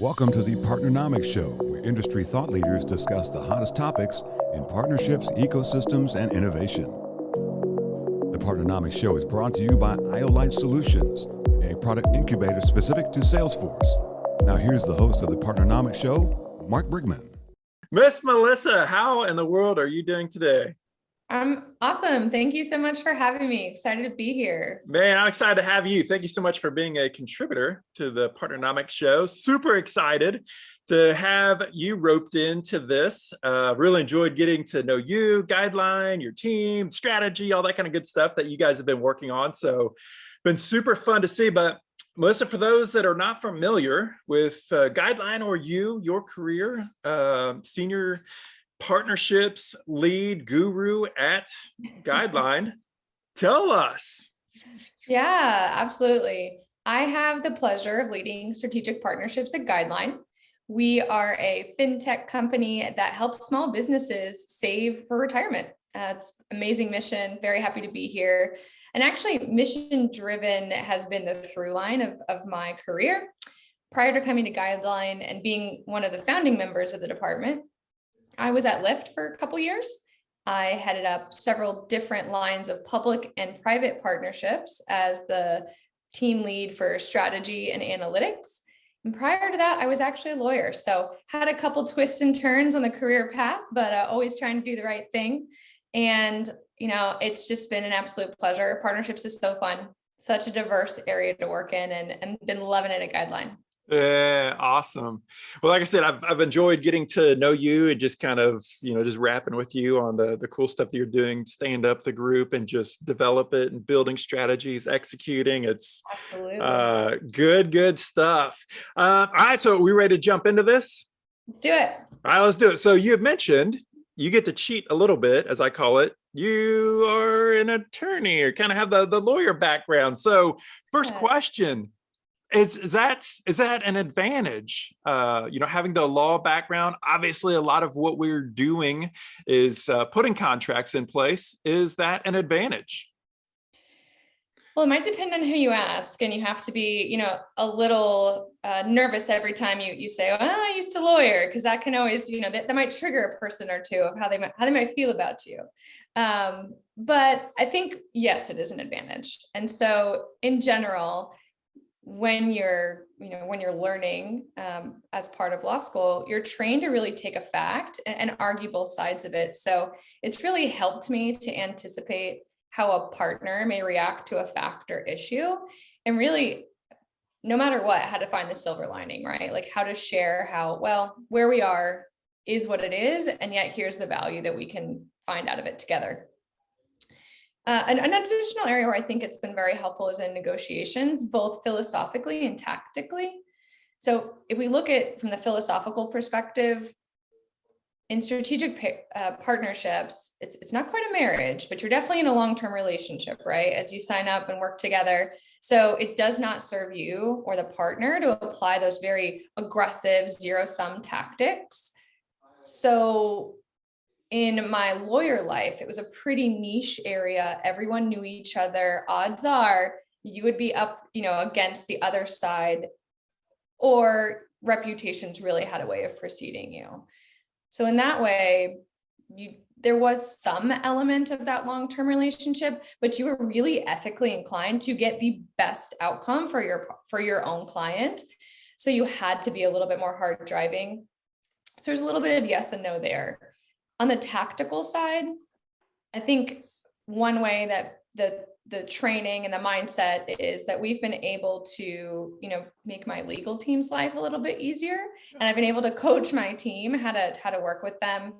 Welcome to the Partnernomics Show, where industry thought leaders discuss the hottest topics in partnerships, ecosystems, and innovation. The Partnernomics Show is brought to you by IOLite Solutions, a product incubator specific to Salesforce. Now here's the host of the Partnernomics Show, Mark Brigman. Miss Melissa, how in the world are you doing today? I'm awesome. Thank you so much for having me. Excited to be here. Man, I'm excited to have you. Thank you so much for being a contributor to the Partnernomics Show. Super excited to have you roped into this. Really enjoyed getting to know you, Guideline, your team, strategy, all that kind of good stuff that you guys have been working on. So been super fun to see. But Melissa, for those that are not familiar with Guideline or your career, senior partnerships lead guru at Guideline. Tell us. Yeah, absolutely. I have the pleasure of leading strategic partnerships at Guideline. We are a fintech company that helps small businesses save for retirement. It's an amazing mission. Very happy to be here. And actually, mission driven has been the through line of my career. Prior to coming to Guideline and being one of the founding members of the department, I was at Lyft for a couple years. I headed up several different lines of public and private partnerships as the team lead for strategy and analytics. And prior to that, I was actually a lawyer. So had a couple twists and turns on the career path, but always trying to do the right thing. And, it's just been an absolute pleasure. Partnerships is so fun, such a diverse area to work in, and been loving it at Guideline. Yeah, awesome. Well, like I said, I've enjoyed getting to know you and just kind of, just rapping with you on the cool stuff that you're doing, stand up the group and just develop it and building strategies, executing. It's absolutely good stuff. All right, so are we ready to jump into this? Let's do it. All right, let's do it. So you have mentioned you get to cheat a little bit, as I call it. You are an attorney or kind of have the lawyer background. So first question. Is that an advantage? Having the law background, obviously a lot of what we're doing is putting contracts in place. Is that an advantage? Well, it might depend on who you ask, and you have to be, a little nervous every time you say, "Well, I used to lawyer," because that can always, that might trigger a person or two of how they might feel about you. But I think yes, it is an advantage, and so in general, when you're learning as part of law school, you're trained to really take a fact and argue both sides of it. So it's really helped me to anticipate how a partner may react to a fact or issue, and really, no matter what, how to find the silver lining, right? Like how to share where we are is what it is, and yet here's the value that we can find out of it together. An additional area where I think it's been very helpful is in negotiations, both philosophically and tactically. So if we look at from the philosophical perspective, in strategic partnerships, it's not quite a marriage, but you're definitely in a long-term relationship, right? As you sign up and work together. So it does not serve you or the partner to apply those very aggressive zero-sum tactics. So in my lawyer life, it was a pretty niche area. Everyone knew each other. Odds are you would be up, against the other side, or reputations really had a way of preceding you. So in that way, there was some element of that long-term relationship, but you were really ethically inclined to get the best outcome for your own client. So you had to be a little bit more hard driving. So there's a little bit of yes and no there. On the tactical side, I think one way that the training and the mindset is that we've been able to, make my legal team's life a little bit easier. And I've been able to coach my team how to work with them.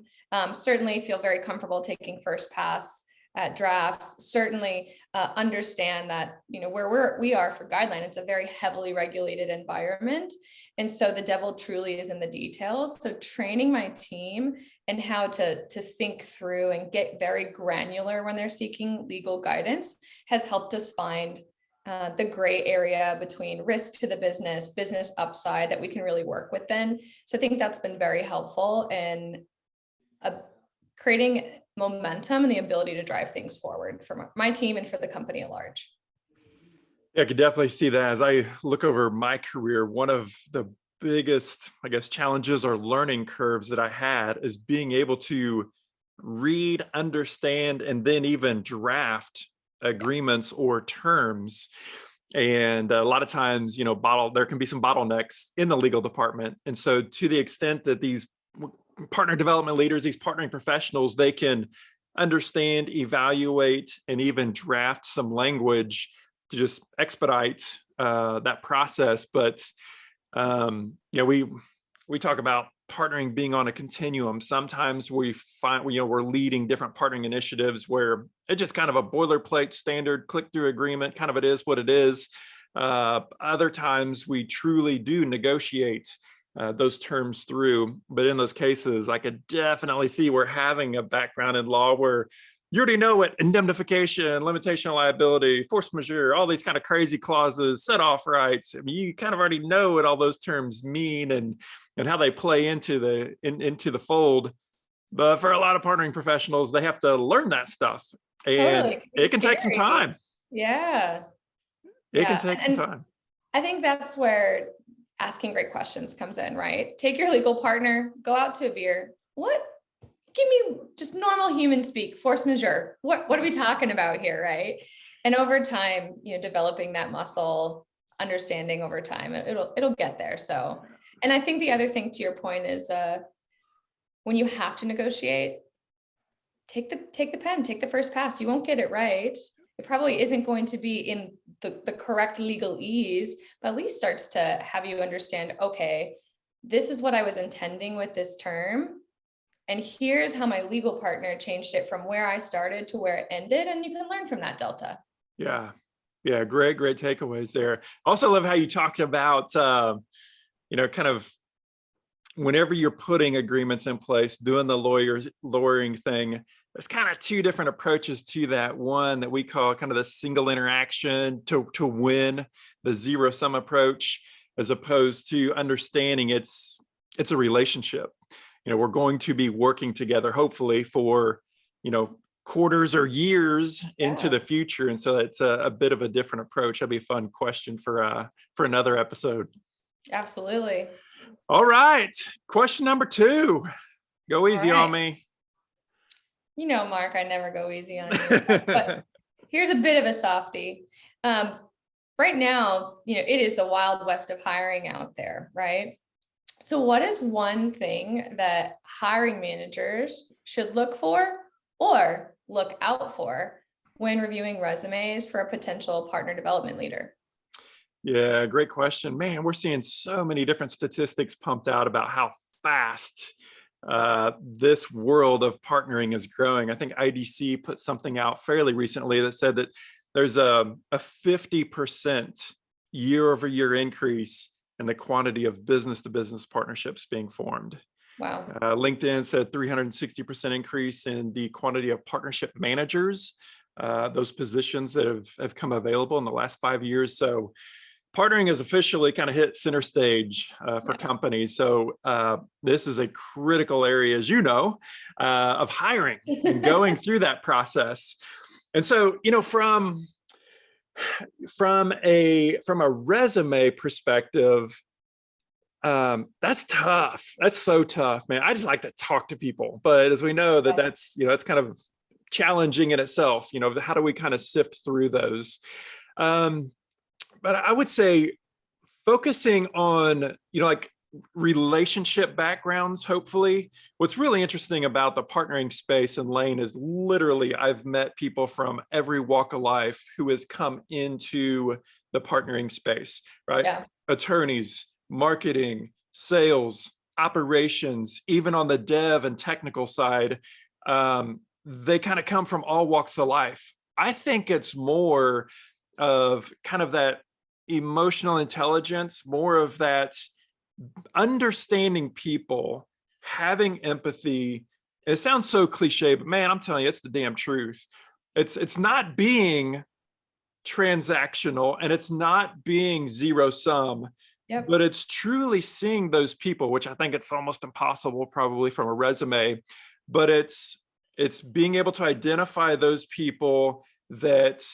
Certainly feel very comfortable taking first pass at drafts. Certainly understand that, where we are for Guideline, it's a very heavily regulated environment. And so the devil truly is in the details. So training my team and how to think through and get very granular when they're seeking legal guidance has helped us find the gray area between risk to the business upside that we can really work within. So I think that's been very helpful in creating momentum and the ability to drive things forward for my team and for the company at large. Yeah, I could definitely see that. As I look over my career, one of the biggest, I guess, challenges or learning curves that I had is being able to read, understand, and then even draft agreements or terms. And a lot of times, there can be some bottlenecks in the legal department. And so to the extent that these partner development leaders, these partnering professionals, they can understand, evaluate, and even draft some language to just expedite that process. But we talk about partnering being on a continuum. Sometimes we find, we're leading different partnering initiatives where it's just kind of a boilerplate standard click-through agreement, kind of it is what it is. Other times we truly do negotiate those terms through. But in those cases, I could definitely see we're having a background in law where you already know what indemnification, limitation of liability, force majeure, all these kind of crazy clauses, set off rights. I mean, you kind of already know what all those terms mean and how they play into the fold. But for a lot of partnering professionals, they have to learn that stuff, and Totally. it can take some time. Yeah. It can take some time. I think that's where asking great questions comes in, right? Take your legal partner, go out to a beer. Give me just normal human speak, force majeure. What are we talking about here, right? And over time, developing that muscle, understanding over time, it'll get there. So, and I think the other thing to your point is when you have to negotiate, take the pen, take the first pass. You won't get it right. It probably isn't going to be in the correct legalese, but at least starts to have you understand, okay, this is what I was intending with this term. And here's how my legal partner changed it from where I started to where it ended. And you can learn from that delta. Yeah. Great takeaways there. Also love how you talked about, kind of whenever you're putting agreements in place, doing the lawyering thing, there's kind of two different approaches to that. One that we call kind of the single interaction to win, the zero sum approach, as opposed to understanding it's a relationship. We're going to be working together, hopefully for, quarters or years into the future. And so it's a bit of a different approach. That'd be a fun question for another episode. Absolutely. All right. Question number 2. Go easy on me. Mark, I never go easy on you. But here's a bit of a softie. Right now, it is the wild west of hiring out there, right? So what is one thing that hiring managers should look for or look out for when reviewing resumes for a potential partner development leader? Yeah, great question. Man, we're seeing so many different statistics pumped out about how fast this world of partnering is growing. I think IDC put something out fairly recently that said that there's a 50% year-over-year increase in the quantity of business-to-business partnerships being formed. Wow. LinkedIn said 360% increase in the quantity of partnership managers, those positions that have come available in the last 5 years. So partnering has officially kind of hit center stage for companies. So this is a critical area, as of hiring and going through that process. And so, from a resume perspective, that's tough. That's so tough, man. I just like to talk to people, but as we know that's kind of challenging in itself. How do we kind of sift through those? But I would say focusing on, relationship backgrounds, hopefully. What's really interesting about the partnering space and lane is literally I've met people from every walk of life who has come into the partnering space, right? Yeah. Attorneys, marketing, sales, operations, even on the dev and technical side, they kind of come from all walks of life. I think it's more of kind of that emotional intelligence, more of that understanding people, having empathy. It sounds so cliche, but man, I'm telling you, it's the damn truth. It's not being transactional and it's not being zero sum, but it's truly seeing those people, which I think it's almost impossible probably from a resume, but it's being able to identify those people that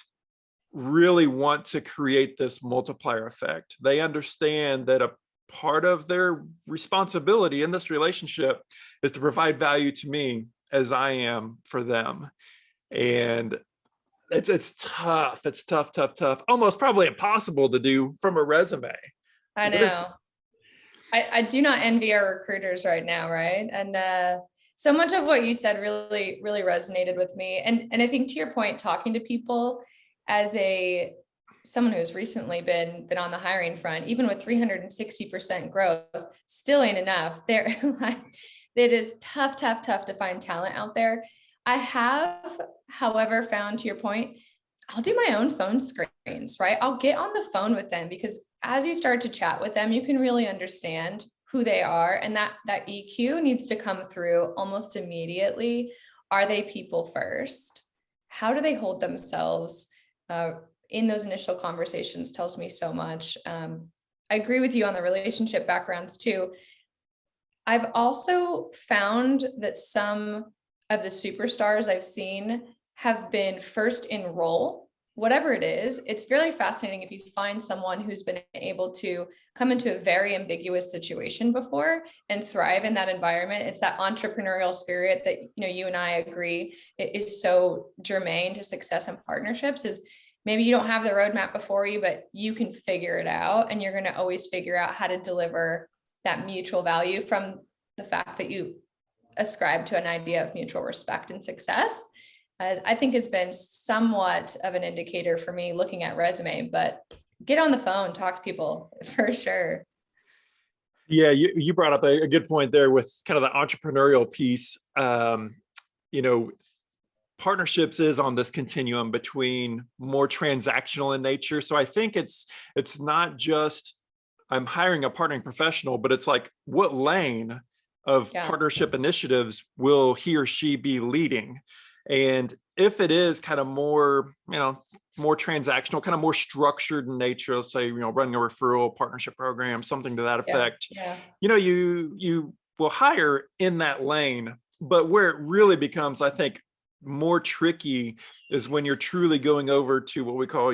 really want to create this multiplier effect. They understand that part of their responsibility in this relationship is to provide value to me as I am for them. And it's tough. It's tough, almost probably impossible to do from a resume. I know. I do not envy our recruiters right now, right? And so much of what you said really, really resonated with me. And I think to your point, talking to people as someone who's recently been on the hiring front, even with 360% growth, still ain't enough. It is tough to find talent out there. I have, however, found, to your point, I'll do my own phone screens, right? I'll get on the phone with them, because as you start to chat with them, you can really understand who they are. And that EQ needs to come through almost immediately. Are they people first? How do they hold themselves in those initial conversations? Tells me so much. I agree with you on the relationship backgrounds too. I've also found that some of the superstars I've seen have been first in role, whatever it is. It's really fascinating if you find someone who's been able to come into a very ambiguous situation before and thrive in that environment. It's that entrepreneurial spirit that, you and I agree is so germane to success in partnerships. Is maybe you don't have the roadmap before you, but you can figure it out, and you're going to always figure out how to deliver that mutual value from the fact that you ascribe to an idea of mutual respect and success. I think has been somewhat of an indicator for me looking at resume, but get on the phone, talk to people for sure. Yeah, you brought up a good point there with kind of the entrepreneurial piece. Partnerships is on this continuum between more transactional in nature. So I think it's not just I'm hiring a partnering professional, but it's like, what lane of partnership initiatives will he or she be leading? And if it is kind of more, more transactional, kind of more structured in nature, let's say, running a referral partnership program, something to that effect, you will hire in that lane. But where it really becomes, I think, more tricky is when you're truly going over to what we call,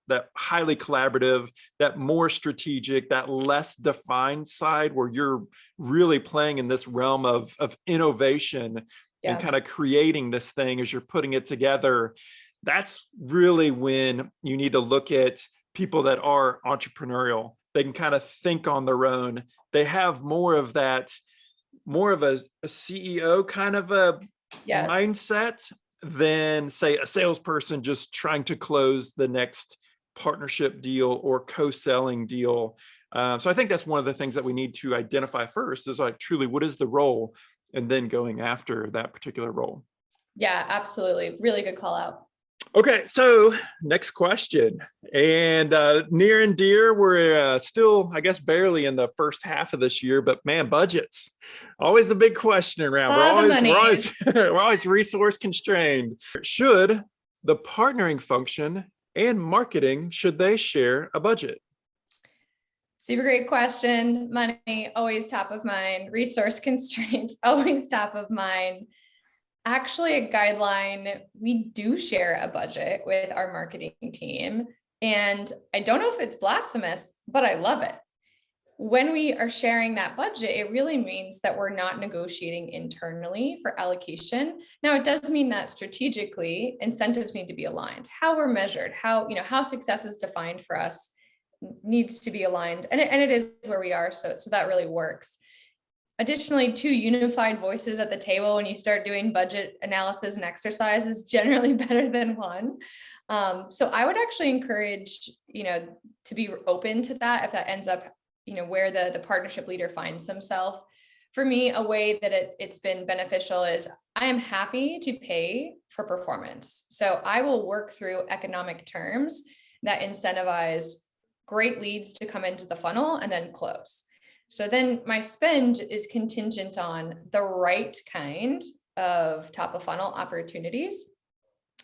that highly collaborative, that more strategic, that less defined side, where you're really playing in this realm of innovation and kind of creating this thing as you're putting it together. That's really when you need to look at people that are entrepreneurial. They can kind of think on their own. They have more of a CEO kind of a mindset than, say, a salesperson just trying to close the next partnership deal or co-selling deal. So I think that's one of the things that we need to identify first, is like, truly, what is the role? And then going after that particular role. Yeah, absolutely. Really good call out. Okay, so next question, and near and dear. We're still, I guess, barely in the first half of this year, but man, budgets, always the big question around. We're always resource constrained. Should the partnering function and marketing, should they share a budget? Super great question. Money, always top of mind. Resource constraints, always top of mind. Actually, at Guideline, we do share a budget with our marketing team. And I don't know if it's blasphemous, but I love it. When we are sharing that budget, it really means that we're not negotiating internally for allocation. Now, it does mean that strategically, incentives need to be aligned. How we're measured, how success is defined for us needs to be aligned. And it is where we are. So that really works. Additionally, 2 unified voices at the table when you start doing budget analysis and exercise is generally better than 1. So I would actually encourage, to be open to that if that ends up, where the partnership leader finds themselves. For me, a way that it's been beneficial is I am happy to pay for performance. So I will work through economic terms that incentivize great leads to come into the funnel and then close. So then my spend is contingent on the right kind of top of funnel opportunities.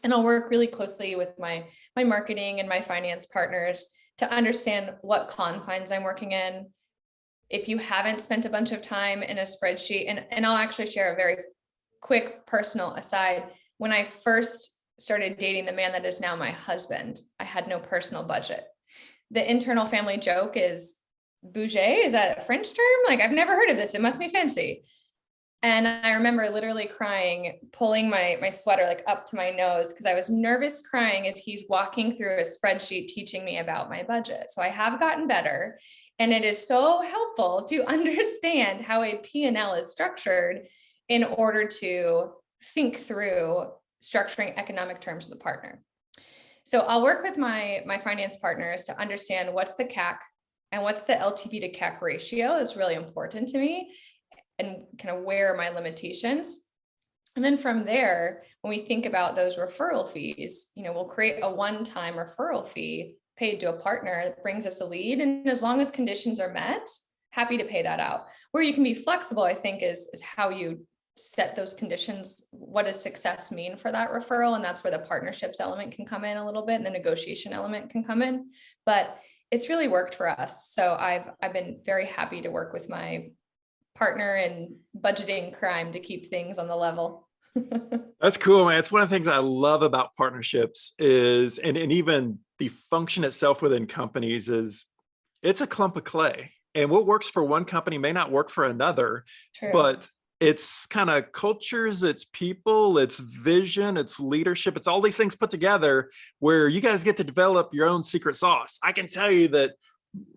And I'll work really closely with my marketing and my finance partners to understand what confines I'm working in. If you haven't spent a bunch of time in a spreadsheet, and I'll actually share a very quick personal aside. When I first started dating the man that is now my husband, I had no personal budget. The internal family joke is, budget? Is that a French term? Like, I've never heard of this. It must be fancy. And I remember literally crying, pulling my sweater like up to my nose because I was nervous crying as he's walking through a spreadsheet teaching me about my budget. So I have gotten better. And it is so helpful to understand how a P&L is structured in order to think through structuring economic terms with the partner. So I'll work with my finance partners to understand what's the CAC and what's the LTV to CAC ratio. Is really important to me, and kind of where are my limitations. And then from there, when we think about those referral fees, we'll create a one-time referral fee paid to a partner that brings us a lead. And as long as conditions are met, happy to pay that out. Where you can be flexible, I think, is how you set those conditions. What does success mean for that referral? And that's where the partnerships element can come in a little bit, and the negotiation element can come in. But it's really worked for us. So I've been very happy to work with my partner in budgeting crime to keep things on the level. That's cool, man. It's one of the things I love about partnerships is, and even the function itself within companies is, it's a clump of clay. And what works for one company may not work for another. True. But it's kind of cultures, it's people, it's vision, it's leadership. It's all these things put together where you guys get to develop your own secret sauce. I can tell you that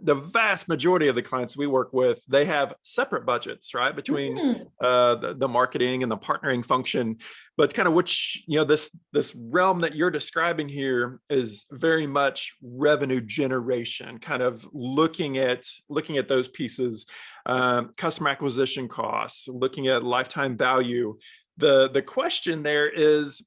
the vast majority of the clients we work with, they have separate budgets, right? Between the marketing and the partnering function. But kind of this realm that you're describing here is very much revenue generation, kind of looking at those pieces, customer acquisition costs, looking at lifetime value. The question there is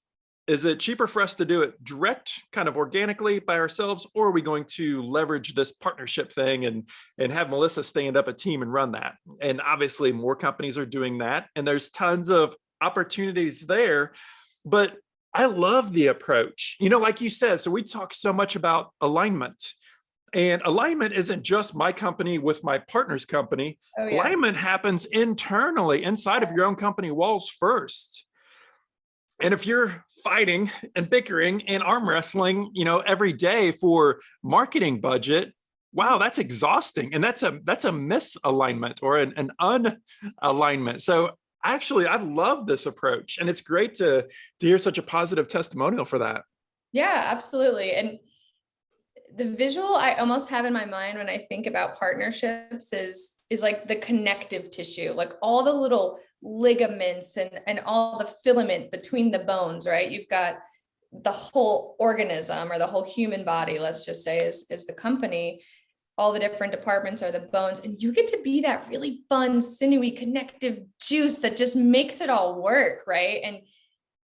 it cheaper for us to do it direct, kind of organically by ourselves, or are we going to leverage this partnership thing and have Melissa stand up a team and run that? And obviously more companies are doing that, and there's tons of opportunities there. But I love the approach, like you said. So we talk so much about alignment, and alignment isn't just my company with my partner's company. Oh, yeah. Alignment happens internally inside of your own company walls first. And if you're fighting and bickering and arm wrestling, every day for marketing budget, wow, that's exhausting. And that's a misalignment or an unalignment. So actually, I love this approach, and it's great to hear such a positive testimonial for that. Yeah, absolutely. And the visual I almost have in my mind when I think about partnerships is like the connective tissue, like all the little ligaments and all the filament between the bones, right? You've got the whole organism, or the whole human body, let's just say, is the company. All the different departments are the bones, and you get to be that really fun, sinewy, connective juice that just makes it all work, right? And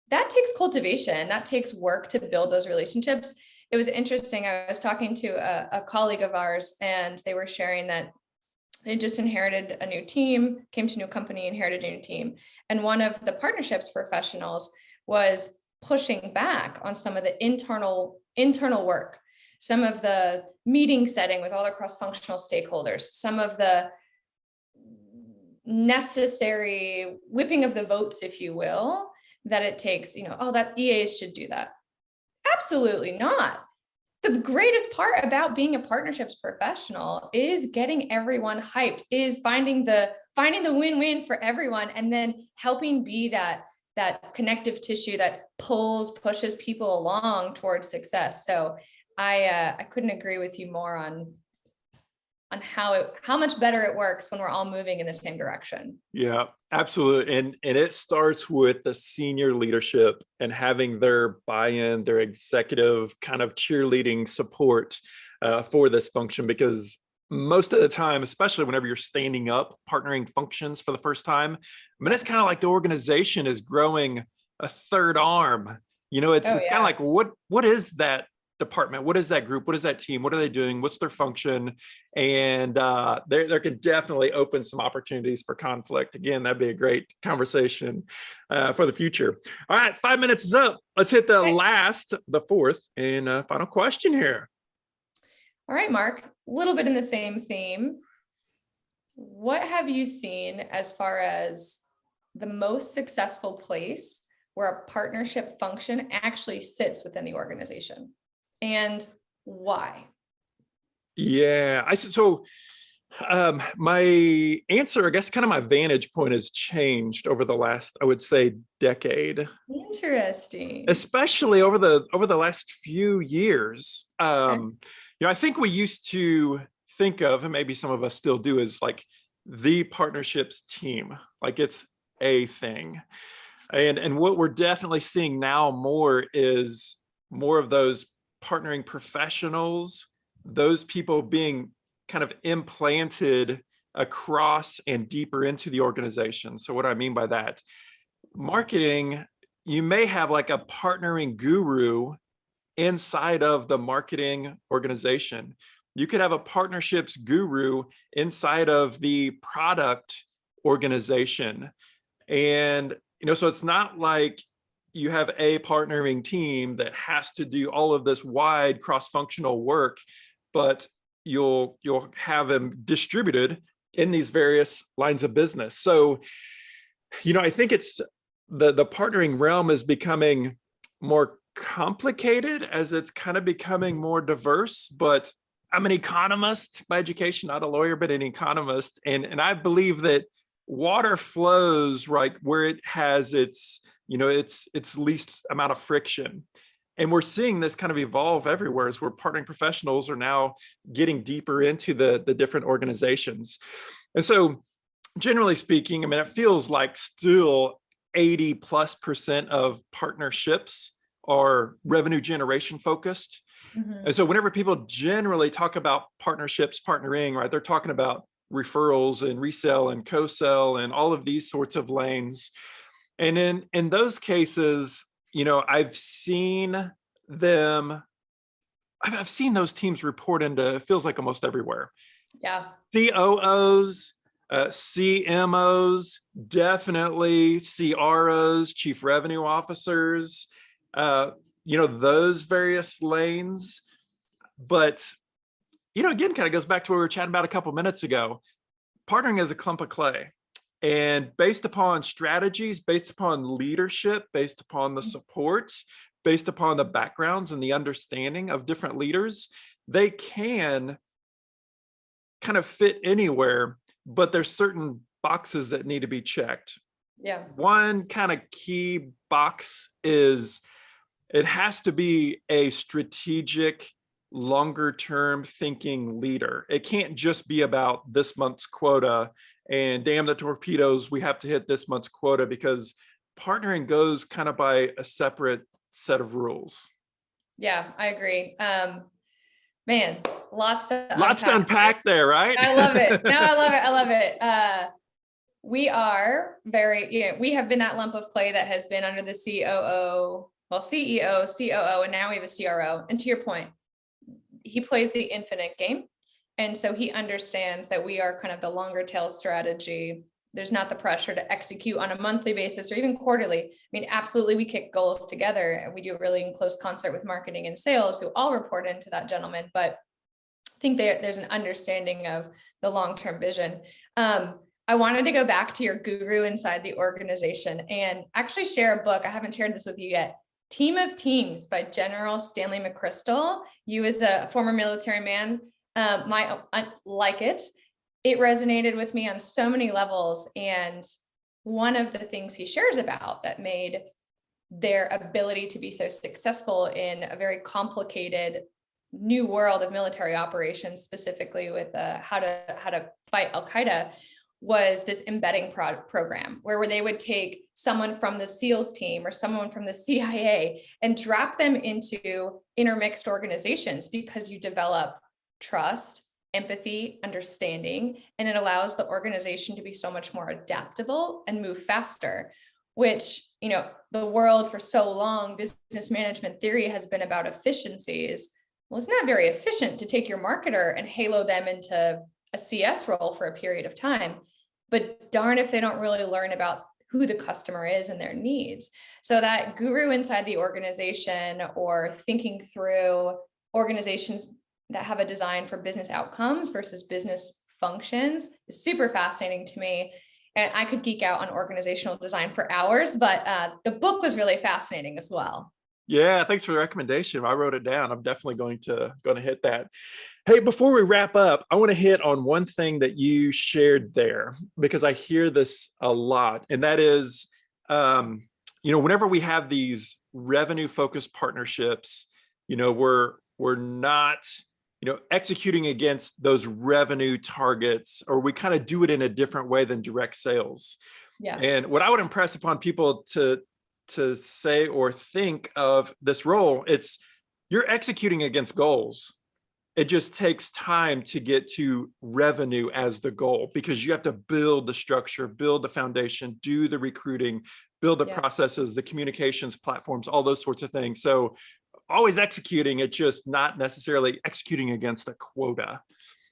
that takes cultivation. That takes work to build those relationships. It was interesting. I was talking to a colleague of ours, and they were sharing that they just inherited a new team, came to a new company, inherited a new team. And one of the partnerships professionals was pushing back on some of the internal work, some of the meeting setting with all the cross-functional stakeholders, some of the necessary whipping of the votes, if you will, that it takes, that EAs should do that. Absolutely not. The greatest part about being a partnerships professional is getting everyone hyped, is finding the win-win for everyone, and then helping be that connective tissue that pushes people along towards success. So I couldn't agree with you more on how much better it works when we're all moving in the same direction. Yeah, absolutely. And it starts with the senior leadership and having their buy-in, their executive kind of cheerleading support for this function, because most of the time, especially whenever you're standing up partnering functions for the first time, it's kind of like the organization is growing a third arm. It's kind of like, what is that department? What is that group? What is that team? What are they doing? What's their function? And there can definitely open some opportunities for conflict. Again, that'd be a great conversation for the future. All right, 5 minutes is up. Let's hit the fourth and final question here. All right, Mark, a little bit in the same theme. What have you seen as far as the most successful place where a partnership function actually sits within the organization, and why? Yeah, so My answer, I guess, kind of my vantage point has changed over the last, I would say, decade, Interesting. especially over the last few years. I think we used to think of, and maybe some of us still do, as like the partnerships team, like it's a thing. And what we're definitely seeing now more is more of those partnering professionals, those people being kind of implanted across and deeper into the organization. So what do I mean by that? Marketing, you may have like a partnering guru inside of the marketing organization. You could have a partnerships guru inside of the product organization. And, so it's not like you have a partnering team that has to do all of this wide cross-functional work, but you'll have them distributed in these various lines of business. So, I think it's the partnering realm is becoming more complicated as it's kind of becoming more diverse. But I'm an economist by education, not a lawyer, but an economist. And I believe that water flows right where it has its least amount of friction. And we're seeing this kind of evolve everywhere as we're partnering professionals are now getting deeper into the different organizations. And so generally speaking, I mean, it feels like still 80+% of partnerships are revenue generation focused. Mm-hmm. And so whenever people generally talk about partnerships, partnering, right, they're talking about referrals and resell and co-sell and all of these sorts of lanes. And in those cases, I've seen those teams report into, it feels like almost everywhere. Yeah. COOs, CMOs, definitely CROs, chief revenue officers, those various lanes. But, again, kind of goes back to what we were chatting about a couple minutes ago. Partnering is a clump of clay. And based upon strategies, based upon leadership, based upon the support, based upon the backgrounds and the understanding of different leaders, they can kind of fit anywhere, but there's certain boxes that need to be checked. Yeah. One kind of key box is it has to be a strategic, longer term thinking leader. It can't just be about this month's quota and damn the torpedoes, we have to hit this month's quota, because partnering goes kind of by a separate set of rules. Yeah, I agree. Man, lots to unpack there, right? I love it. No, I love it. I love it. We are very, we have been that lump of clay that has been under the CEO, COO, and now we have a CRO. And to your point, he plays the infinite game. And so he understands that we are kind of the longer tail strategy. There's not the pressure to execute on a monthly basis or even quarterly. I mean, absolutely, we kick goals together and we do it really in close concert with marketing and sales, who all report into that gentleman. But I think there's an understanding of the long-term vision. I wanted to go back to your guru inside the organization and actually share a book. I haven't shared this with you yet. Team of Teams by General Stanley McChrystal. You, as a former military man, might like it. It resonated with me on so many levels. And one of the things he shares about that made their ability to be so successful in a very complicated new world of military operations, specifically with how to fight Al-Qaeda, was this embedding program where they would take someone from the SEALs team or someone from the CIA and drop them into intermixed organizations, because you develop trust, empathy, understanding, and it allows the organization to be so much more adaptable and move faster, which, the world for so long, business management theory has been about efficiencies. Well, it's not very efficient to take your marketer and halo them into a CS role for a period of time, but darn if they don't really learn about who the customer is and their needs. So that guru inside the organization, or thinking through organizations that have a design for business outcomes versus business functions, is super fascinating to me. And I could geek out on organizational design for hours, but the book was really fascinating as well. Yeah, thanks for the recommendation. I wrote it down. I'm definitely going to hit that. Hey, before we wrap up, I want to hit on one thing that you shared there because I hear this a lot, and that is, whenever we have these revenue-focused partnerships, we're not, executing against those revenue targets, or we kind of do it in a different way than direct sales. Yeah. And what I would impress upon people to say or think of this role, it's you're executing against goals. It just takes time to get to revenue as the goal because you have to build the structure, build the foundation, do the recruiting, build the processes, the communications platforms, all those sorts of things. So always executing, it's just not necessarily executing against a quota.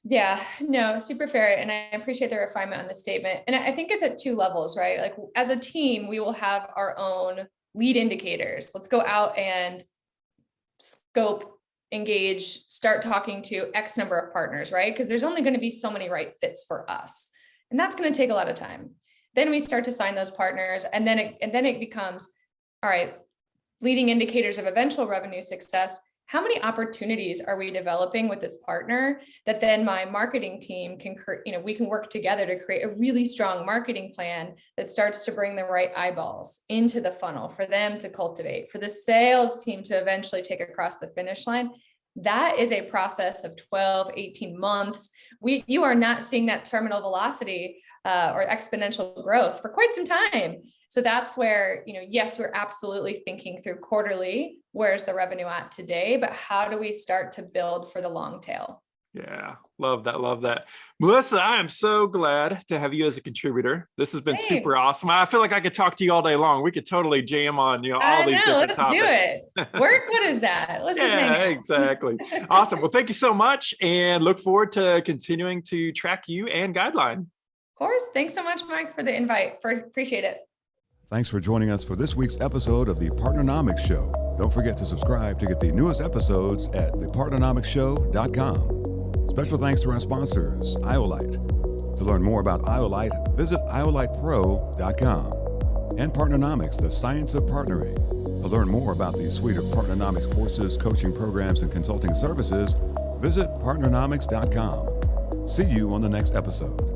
Yeah, no, super fair. And I appreciate the refinement on the statement. And I think it's at two levels, right? Like as a team, we will have our own lead indicators. Let's go out and scope, engage, start talking to X number of partners, right? Because there's only going to be so many right fits for us. And that's going to take a lot of time. Then we start to sign those partners. And then it becomes, all right, leading indicators of eventual revenue success. How many opportunities are we developing with this partner that then my marketing team can, we can work together to create a really strong marketing plan that starts to bring the right eyeballs into the funnel for them to cultivate, for the sales team to eventually take across the finish line. That is a process of 12, 18 months. You are not seeing that terminal velocity or exponential growth for quite some time. So that's where, yes, we're absolutely thinking through quarterly, where's the revenue at today, but how do we start to build for the long tail? Yeah, love that. Love that. Melissa, I am so glad to have you as a contributor. This has been super awesome. I feel like I could talk to you all day long. We could totally jam on, all these different topics. Let's do it. Work, what is that? Let's just hang out. Exactly. Awesome. Well, thank you so much and look forward to continuing to track you and Guideline. Of course. Thanks so much, Mike, for the invite. Appreciate it. Thanks for joining us for this week's episode of the Partnernomics Show. Don't forget to subscribe to get the newest episodes at thepartnernomicshow.com. Special thanks to our sponsors, Iolite. To learn more about Iolite, visit iolitepro.com. And Partnernomics, the science of partnering. To learn more about the suite of Partnernomics courses, coaching programs, and consulting services, visit partnernomics.com. See you on the next episode.